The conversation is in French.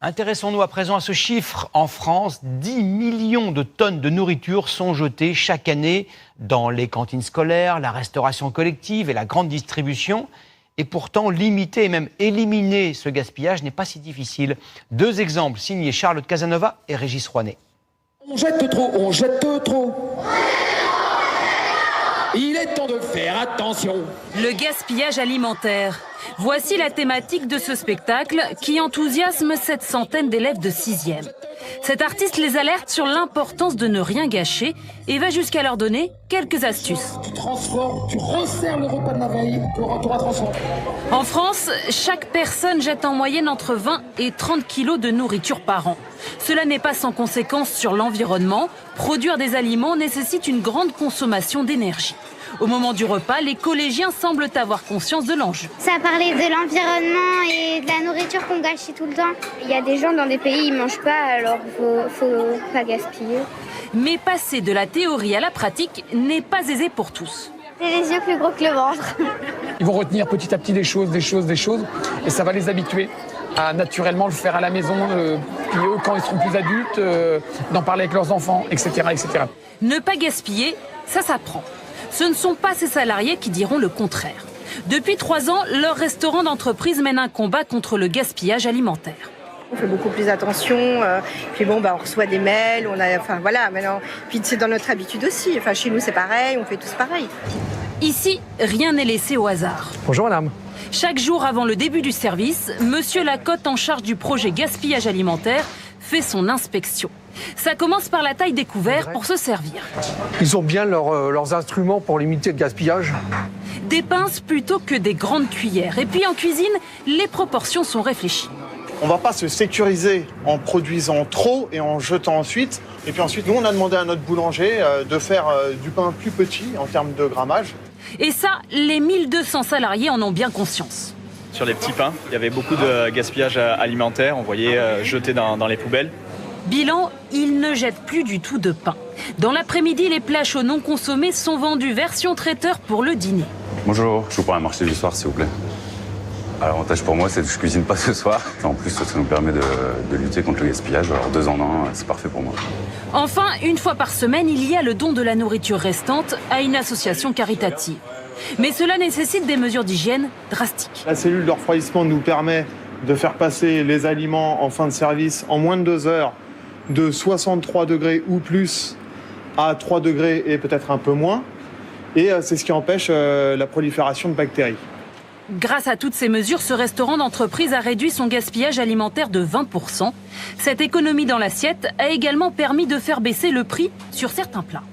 Intéressons-nous à présent à ce chiffre. En France, 10 millions de tonnes de nourriture sont jetées chaque année dans les cantines scolaires, la restauration collective et la grande distribution. Et pourtant, limiter et même éliminer ce gaspillage n'est pas si difficile. Deux exemples signés Charlotte Casanova et Régis Rouanet. On jette trop, on jette trop. Il est temps de faire attention. Le gaspillage alimentaire. Voici la thématique de ce spectacle qui enthousiasme cette centaine d'élèves de 6e. Cet artiste les alerte sur l'importance de ne rien gâcher et va jusqu'à leur donner quelques astuces. Tu transformes, tu resserres le repas de la veille, tu auras transformé. En France, chaque personne jette en moyenne entre 20 et 30 kilos de nourriture par an. Cela n'est pas sans conséquence sur l'environnement. Produire des aliments nécessite une grande consommation d'énergie. Au moment du repas, les collégiens semblent avoir conscience de l'enjeu. Ça parlait de l'environnement et de la nourriture qu'on gâchit tout le temps. Il y a des gens dans des pays, ils ne mangent pas, alors faut pas gaspiller. Mais passer de la théorie à la pratique n'est pas aisé pour tous. J'ai les yeux plus gros que le ventre. Ils vont retenir petit à petit des choses, et ça va les habituer à naturellement le faire à la maison, puis eux, quand ils seront plus adultes, d'en parler avec leurs enfants, etc., etc. Ne pas gaspiller, ça s'apprend. Ce ne sont pas ces salariés qui diront le contraire. Depuis 3 ans, leur restaurant d'entreprise mène un combat contre le gaspillage alimentaire. On fait beaucoup plus attention, puis bon, on reçoit des mails, maintenant, puis c'est dans notre habitude aussi. Chez nous c'est pareil, on fait tous pareil. Ici, rien n'est laissé au hasard. Bonjour madame. Chaque jour avant le début du service, Monsieur Lacotte, en charge du projet gaspillage alimentaire, fait son inspection. Ça commence par la taille des couverts pour se servir. Ils ont bien leurs instruments pour limiter le gaspillage. Des pinces plutôt que des grandes cuillères. Et puis en cuisine, les proportions sont réfléchies. On ne va pas se sécuriser en produisant trop et en jetant ensuite. Et puis ensuite, nous, on a demandé à notre boulanger de faire du pain plus petit en termes de grammage. Et ça, les 1200 salariés en ont bien conscience. Sur les petits pains, il y avait beaucoup de gaspillage alimentaire. On voyait jeter dans les poubelles. Bilan, ils ne jettent plus du tout de pain. Dans l'après-midi, les plats chauds non consommés sont vendus version traiteur pour le dîner. Bonjour, je vous prends un marché du soir, s'il vous plaît. L'avantage pour moi, c'est que je cuisine pas ce soir. En plus, ça nous permet de lutter contre le gaspillage. Alors 2 en 1, c'est parfait pour moi. Enfin, une fois par semaine, il y a le don de la nourriture restante à une association caritative. Mais cela nécessite des mesures d'hygiène drastiques. La cellule de refroidissement nous permet de faire passer les aliments en fin de service en moins de 2 heures de 63 degrés ou plus à 3 degrés et peut-être un peu moins. Et c'est ce qui empêche la prolifération de bactéries. Grâce à toutes ces mesures, ce restaurant d'entreprise a réduit son gaspillage alimentaire de 20%. Cette économie dans l'assiette a également permis de faire baisser le prix sur certains plats.